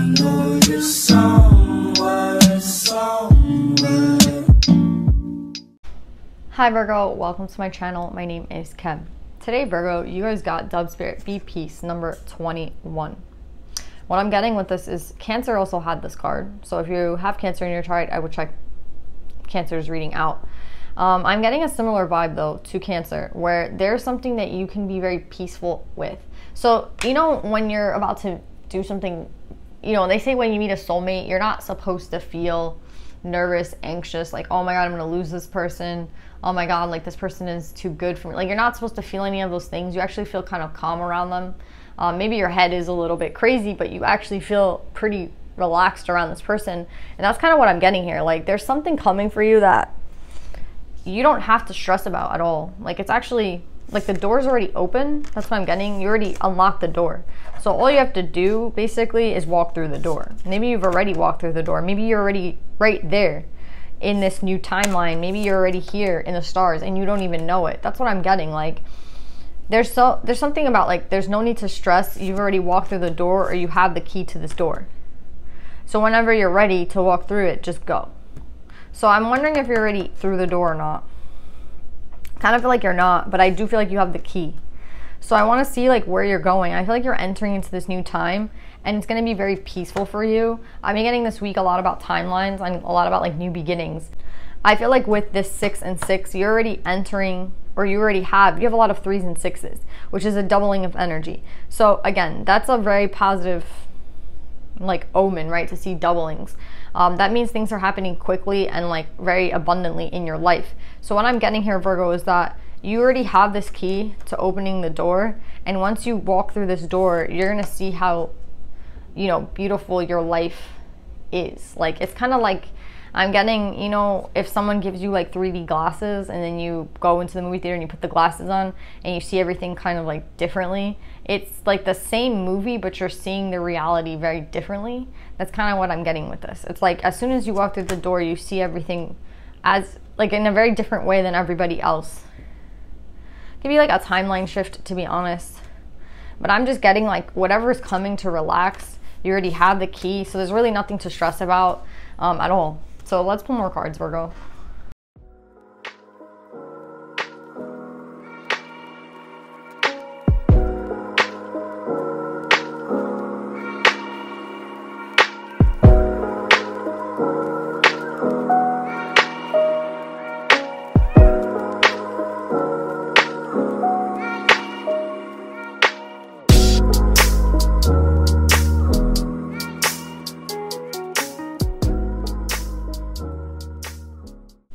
know you're somewhere. Hi Virgo, welcome to my channel. My name is Kim. Today Virgo, you guys got Dove Spirit Be Peace number 21. What I'm getting with this is Cancer also had this card. So if you have Cancer in your chart, I would check Cancer's reading out. I'm getting a similar vibe though to Cancer, where there's something that you can be very peaceful with. So, you know, when you're about to do something, you know, they say when you meet a soulmate, you're not supposed to feel nervous, anxious, like, oh my God, I'm gonna lose this person. Oh my God, like this person is too good for me. Like, you're not supposed to feel any of those things. You actually feel kind of calm around them. Maybe your head is a little bit crazy, but you actually feel pretty relaxed around this person. And that's kind of what I'm getting here. Like, there's something coming for you that you don't have to stress about at all. Like, it's actually, like, the door's already open. That's what I'm getting. You already unlocked the door. So all you have to do, basically, is walk through the door. Maybe you've already walked through the door. Maybe you're already right there in this new timeline. Maybe you're already here in the stars and you don't even know it. That's what I'm getting. Like, there's something about, like, there's no need to stress. You've already walked through the door, or you have the key to this door. So whenever you're ready to walk through it, just go. So I'm wondering if you're already through the door or not. Kind of feel like you're not, but I do feel like you have the key. So I want to see, like, where you're going. I feel like you're entering into this new time, and it's going to be very peaceful for you. I've been getting this week a lot about timelines and a lot about, like, new beginnings. I feel like with this 6 and 6, you're already entering, or you have a lot of 3s and 6s, which is a doubling of energy. So again, that's a very positive, like, omen, right? To see doublings. That means things are happening quickly and, like, very abundantly in your life. So what I'm getting here, Virgo, is that you already have this key to opening the door. And once you walk through this door, you're going to see how, you know, beautiful your life is. Like, it's kind of like, I'm getting, you know, if someone gives you, like, 3D glasses and then you go into the movie theater and you put the glasses on and you see everything kind of, like, differently. It's like the same movie, but you're seeing the reality very differently. That's kind of what I'm getting with this. It's like, as soon as you walk through the door, you see everything as, like, in a very different way than everybody else. Could be like a timeline shift, to be honest. But I'm just getting, like, whatever is coming to relax, you already have the key. So there's really nothing to stress about at all. So let's pull more cards, Virgo.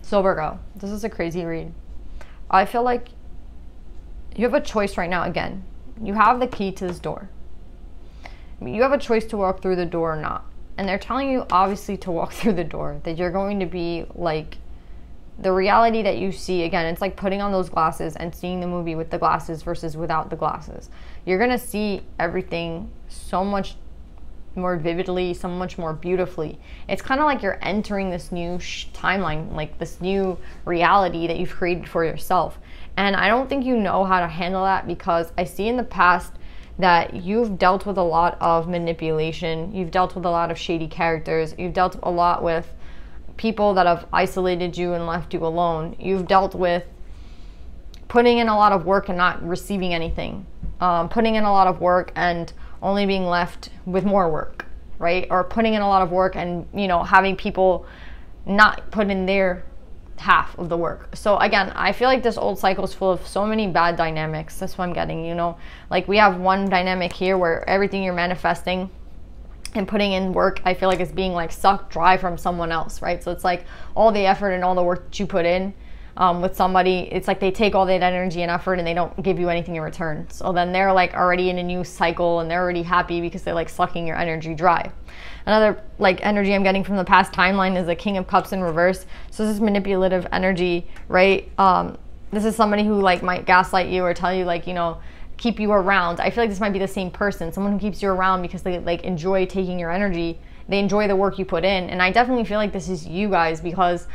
So Virgo, this is a crazy read. I feel like you have a choice right now. Again, you have the key to this door. You have a choice to walk through the door or not. And they're telling you, obviously, to walk through the door. That you're going to be, like, the reality that you see. Again, it's like putting on those glasses and seeing the movie with the glasses versus without the glasses. You're going to see everything so much more vividly, so much more beautifully. It's kind of like you're entering this new timeline, like this new reality that you've created for yourself. And I don't think you know how to handle that, because I see in the past that you've dealt with a lot of manipulation. You've dealt with a lot of shady characters. You've dealt a lot with people that have isolated you and left you alone. You've dealt with putting in a lot of work and not receiving anything. Putting in a lot of work and only being left with more work, right? Or putting in a lot of work and, you know, having people not put in their half of the work. So again, I feel like this old cycle is full of so many bad dynamics. That's what I'm getting, you know? Like, we have one dynamic here where everything you're manifesting and putting in work, I feel like, is being, like, sucked dry from someone else, right? So it's like all the effort and all the work that you put in with somebody, it's like they take all that energy and effort and they don't give you anything in return. So then they're, like, already in a new cycle and they're already happy because they're, like, sucking your energy dry. Another, like, energy I'm getting from the past timeline is the King of Cups in reverse. So this is manipulative energy, right? This is somebody who, like, might gaslight you or tell you, like, you know, keep you around. I feel like this might be the same person, someone who keeps you around because they, like, enjoy taking your energy. They enjoy the work you put in. And I definitely feel like this is you guys, because,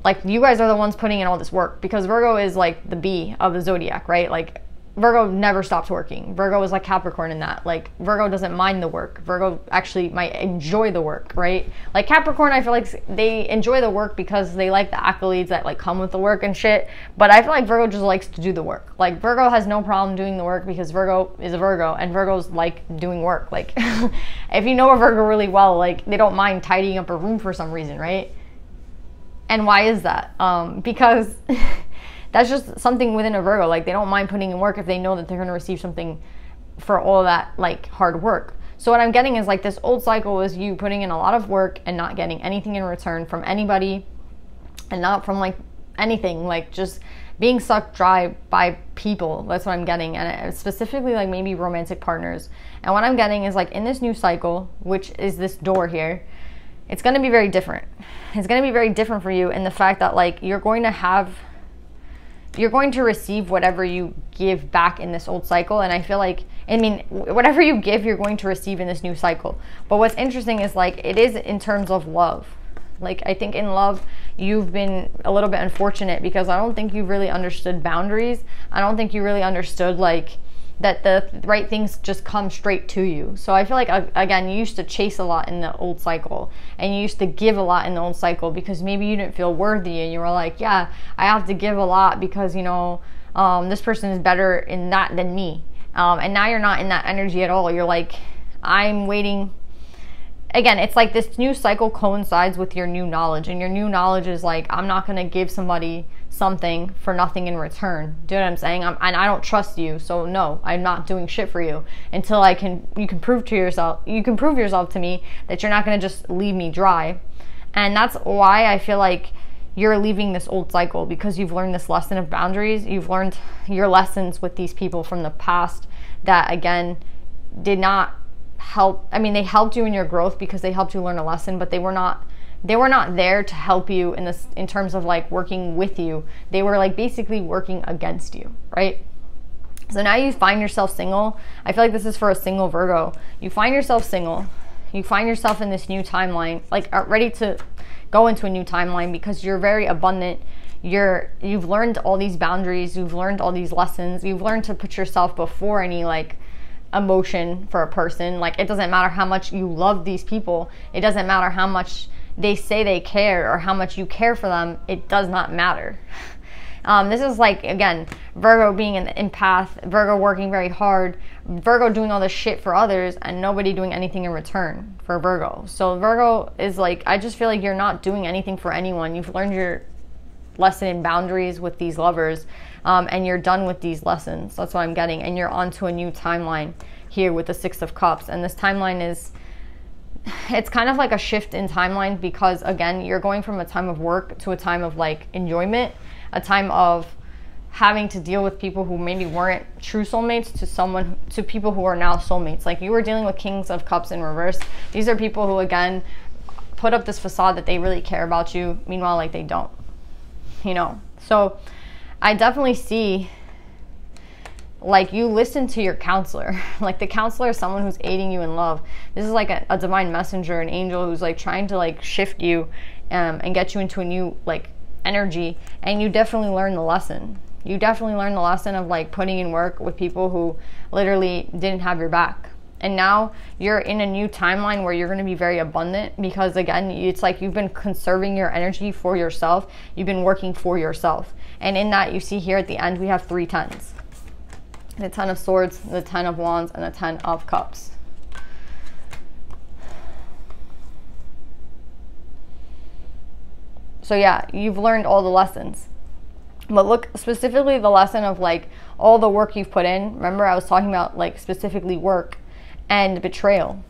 like, you guys are the ones putting in all this work, because Virgo is, like, the bee of the zodiac, right? Like, Virgo never stops working. Virgo is like Capricorn in that. Like, Virgo doesn't mind the work. Virgo actually might enjoy the work, right? Like, Capricorn, I feel like they enjoy the work because they like the accolades that like come with the work and shit. But I feel like Virgo just likes to do the work. Like, Virgo has no problem doing the work because Virgo is a Virgo, and Virgos like doing work. Like, if you know a Virgo really well, like, they don't mind tidying up a room for some reason, right? And why is that? Because that's just something within a Virgo. Like, they don't mind putting in work if they know that they're going to receive something for all that like hard work. So what I'm getting is like this old cycle is you putting in a lot of work and not getting anything in return from anybody, and not from like anything, like just being sucked dry by people. That's what I'm getting. And specifically like maybe romantic partners. And what I'm getting is like in this new cycle, which is this door here, it's going to be very different. It's going to be very different for you in the fact that like you're going to receive whatever you give back in this old cycle. And I feel like, I mean, whatever you give, you're going to receive in this new cycle. But what's interesting is like, it is in terms of love. Like, I think in love, you've been a little bit unfortunate because I don't think you've really understood boundaries. I don't think you really understood like that the right things just come straight to you. So I feel like, again, you used to chase a lot in the old cycle, and you used to give a lot in the old cycle because maybe you didn't feel worthy, and you were like, yeah, I have to give a lot because, you know, this person is better in that than me. And now you're not in that energy at all. You're like, I'm waiting. Again, it's like this new cycle coincides with your new knowledge, and your new knowledge is like, I'm not going to give somebody something for nothing in return. Do you know what I'm saying? And I don't trust you, so no, I'm not doing shit for you until you can prove yourself to me that you're not going to just leave me dry. And that's why I feel like you're leaving this old cycle, because you've learned this lesson of boundaries. You've learned your lessons with these people from the past that, again, did not help. I mean, they helped you in your growth because they helped you learn a lesson, but they were not there to help you in terms of like working with you. They were like basically working against you, right? So now you find yourself single. I feel like this is for a single Virgo. You find yourself single. You find yourself in this new timeline, like ready to go into a new timeline because you're very abundant. You've learned all these boundaries. You've learned all these lessons. You've learned to put yourself before any like emotion for a person. Like, it doesn't matter how much you love these people. It doesn't matter how much they say they care or how much you care for them. It does not matter. This is like, again, Virgo being an empath, Virgo working very hard, Virgo doing all this shit for others and nobody doing anything in return for Virgo. So Virgo is like, I just feel like you're not doing anything for anyone. You've learned your lesson in boundaries with these lovers, and you're done with these lessons. That's what I'm getting. And you're onto a new timeline here with the Six of Cups. And this timeline is, it's kind of like a shift in timeline because, again, you're going from a time of work to a time of like enjoyment, a time of having to deal with people who maybe weren't true soulmates to people who are now soulmates. Like, you were dealing with Kings of Cups in reverse. These are people who, again, put up this facade that they really care about you. Meanwhile, like, they don't, you know? So I definitely see, like, you listen to your counselor. Like, the counselor is someone who's aiding you in love. This is like a divine messenger, an angel who's like trying to like shift you and get you into a new like energy. And you definitely learn the lesson. You definitely learn the lesson of like putting in work with people who literally didn't have your back. And now you're in a new timeline where you're going to be very abundant because, again, it's like you've been conserving your energy for yourself. You've been working for yourself. And in that, you see here at the end, we have 3 tens. The 10 of Swords, the 10 of Wands, and the 10 of Cups. So yeah, you've learned all the lessons. But look, specifically the lesson of like all the work you've put in. Remember, I was talking about like specifically work and betrayal.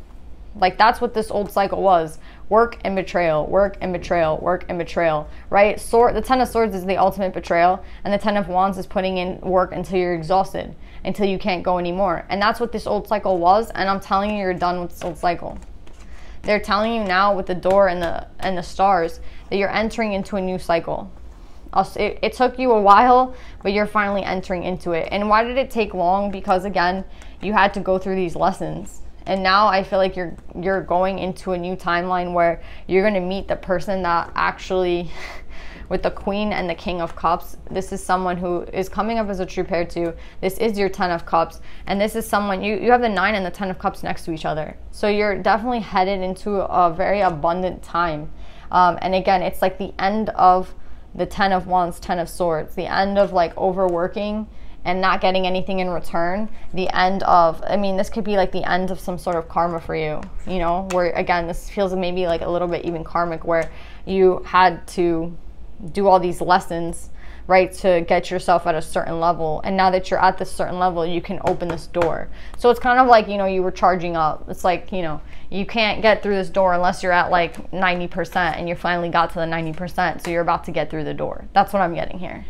Like, that's what this old cycle was. Work and betrayal, work and betrayal, work and betrayal, right? The 10 of Swords is the ultimate betrayal, and the 10 of Wands is putting in work until you're exhausted, until you can't go anymore. And that's what this old cycle was, and I'm telling you, you're done with this old cycle. They're telling you now with the door and the stars that you're entering into a new cycle. It took you a while, but you're finally entering into it. And why did it take long? Because, again, you had to go through these lessons. And now I feel like you're going into a new timeline where you're going to meet the person that actually with the Queen and the King of Cups. This is someone who is coming up as a true pair too. This is your 10 of Cups, and this is someone, you have the 9 and the 10 of Cups next to each other. So you're definitely headed into a very abundant time. And again, it's like the end of the 10 of Wands, 10 of Swords, the end of like overworking and not getting anything in return. The end of, I mean, this could be like the end of some sort of karma for you, you know, where again, this feels maybe like a little bit even karmic, where you had to do all these lessons, right, to get yourself at a certain level. And now that you're at this certain level, you can open this door. So it's kind of like, you know, you were charging up. It's like, you know, you can't get through this door unless you're at like 90%, and you finally got to the 90%. So you're about to get through the door. That's what I'm getting here.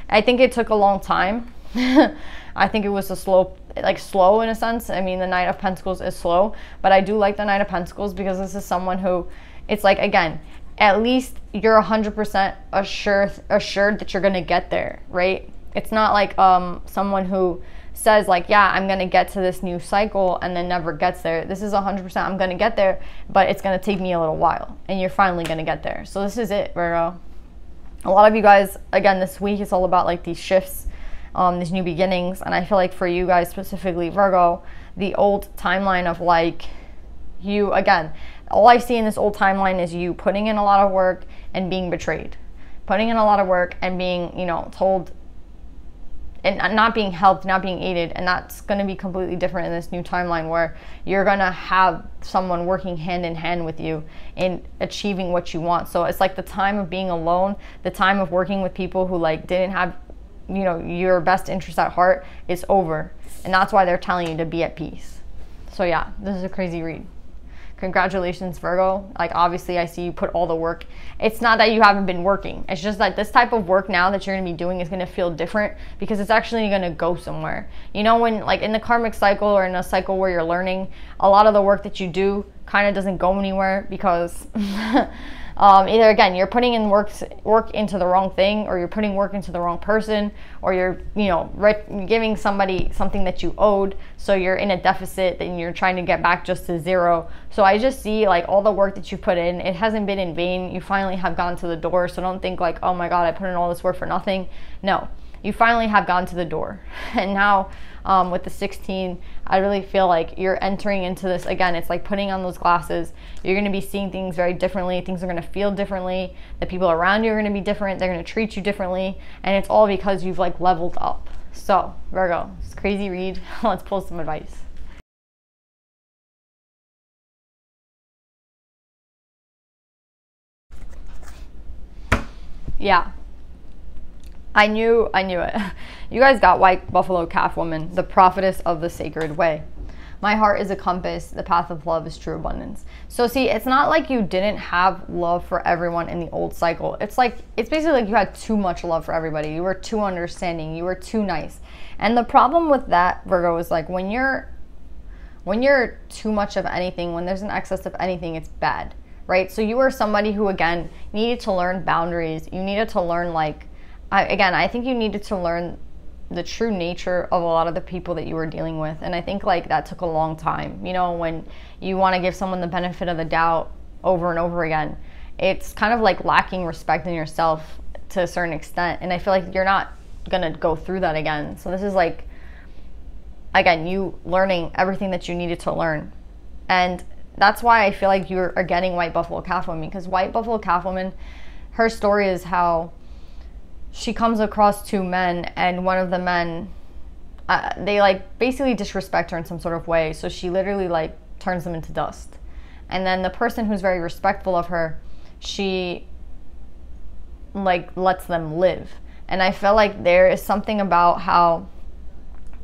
I think it took a long time. I think it was a slow in a sense. I mean, the Knight of Pentacles is slow, but I do like the Knight of Pentacles because this is someone who, it's like, again, at least you're 100% assured that you're going to get there, right? It's not like someone who says like, yeah, I'm going to get to this new cycle and then never gets there. This is 100% I'm going to get there, but it's going to take me a little while, and you're finally going to get there. So this is it, Virgo. A lot of you guys, again, this week is all about like these shifts, these new beginnings. And I feel like for you guys specifically, Virgo, the old timeline of like you, again, all I see in this old timeline is you putting in a lot of work and being betrayed, putting in a lot of work and being, you know, told and not being helped, not being aided. And that's going to be completely different in this new timeline, where you're going to have someone working hand in hand with you in achieving what you want. So it's like the time of being alone, the time of working with people who like didn't have, you know, your best interest at heart is over. And that's why they're telling you to be at peace. So yeah, this is a crazy read. Congratulations, Virgo. Like, obviously I see you put all the work. It's not that you haven't been working. It's just that this type of work now that you're going to be doing is going to feel different, because it's actually going to go somewhere. You know, when like in the karmic cycle or in a cycle where you're learning, a lot of the work that you do kind of doesn't go anywhere, because either again, you're putting in work into the wrong thing, or you're putting work into the wrong person, or you're, you know, giving somebody something that you owed, so you're in a deficit and you're trying to get back just to zero. So I just see like all the work that you put in, it hasn't been in vain. You finally have gone to the door. So don't think like, oh my God, I put in all this work for nothing. No, you finally have gone to the door. And now with the 16, I really feel like you're entering into this, again, it's like putting on those glasses. You're going to be seeing things very differently. Things are going to feel differently. The people around you are going to be different. They're going to treat you differently. And it's all because you've like leveled up. So Virgo, it's a crazy read. Let's pull some advice. Yeah, I knew it. You guys got White Buffalo Calf Woman, the prophetess of the sacred way. My heart is a compass. The path of love is true abundance. So see, it's not like you didn't have love for everyone in the old cycle. It's like, it's basically like you had too much love for everybody. You were too understanding. You were too nice. And the problem with that, Virgo, is like when you're too much of anything, when there's an excess of anything, it's bad. Right? So you were somebody who, again, needed to learn boundaries. You needed to learn, like, I think you needed to learn the true nature of a lot of the people that you were dealing with. And I think, like, that took a long time. You know, when you want to give someone the benefit of the doubt over and over again, it's kind of like lacking respect in yourself to a certain extent. And I feel like you're not going to go through that again. So this is like, again, you learning everything that you needed to learn. And that's why I feel like you are getting White Buffalo Calf Woman, because White Buffalo Calf Woman, her story is how she comes across two men, and one of the men, they like basically disrespect her in some sort of way. So she literally like turns them into dust. And then the person who's very respectful of her, she like lets them live. And I feel like there is something about how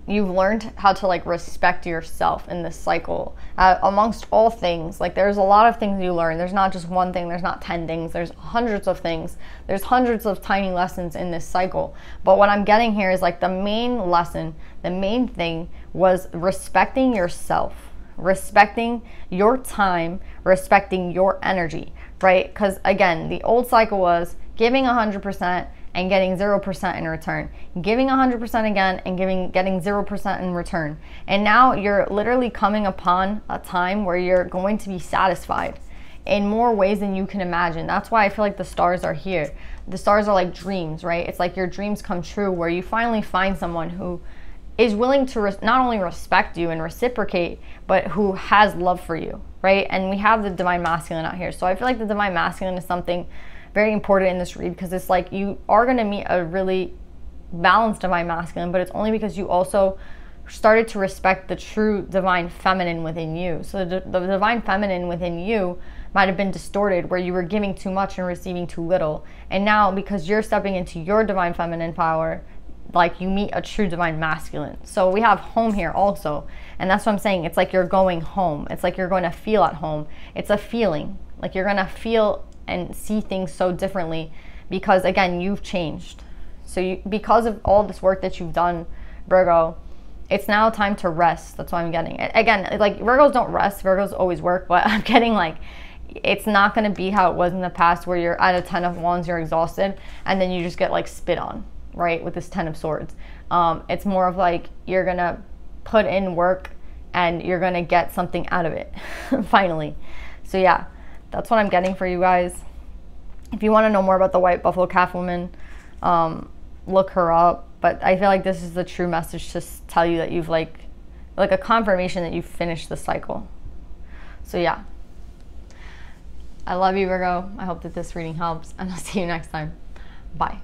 you've learned how to like respect yourself in this cycle, amongst all things. Like, there's a lot of things you learn. There's not just one thing. There's not 10 things. There's hundreds of things. There's hundreds of tiny lessons in this cycle. But what I'm getting here is like the main lesson, the main thing was respecting yourself, respecting your time, respecting your energy, right? Because again, the old cycle was giving 100% and getting 0% in return, giving 100% again and getting 0% in return. And now you're literally coming upon a time where you're going to be satisfied. in more ways than you can imagine. That's why I feel like the stars are here. The stars are like dreams, right? It's like your dreams come true, where you finally find someone who is willing to not only respect you and reciprocate, but who has love for you, right? And we have the divine masculine out here. So I feel like the divine masculine is something very important in this read, because it's like you are going to meet a really balanced divine masculine, but it's only because you also started to respect the true divine feminine within you. So the divine feminine within you might have been distorted, where you were giving too much and receiving too little. And now, because you're stepping into your divine feminine power, like, you meet a true divine masculine. So we have home here also. And that's what I'm saying. It's like you're going home. It's like you're going to feel at home. It's a feeling. Like, you're going to feel and see things so differently, because again, you've changed. So because of all this work that you've done, Virgo, it's now time to rest. That's what I'm getting. Again, like, Virgos don't rest. Virgos always work. But I'm getting like, it's not going to be how it was in the past, where you're at a 10 of wands, you're exhausted, and then you just get like spit on, right, with this 10 of swords. It's more of like, you're going to put in work and you're going to get something out of it finally. So yeah, that's what I'm getting for you guys. If you want to know more about the white buffalo calf woman, look her up. But I feel like this is the true message to tell you that you've like a confirmation that you've finished the cycle. So yeah, I love you, Virgo. I hope that this reading helps, and I'll see you next time. Bye.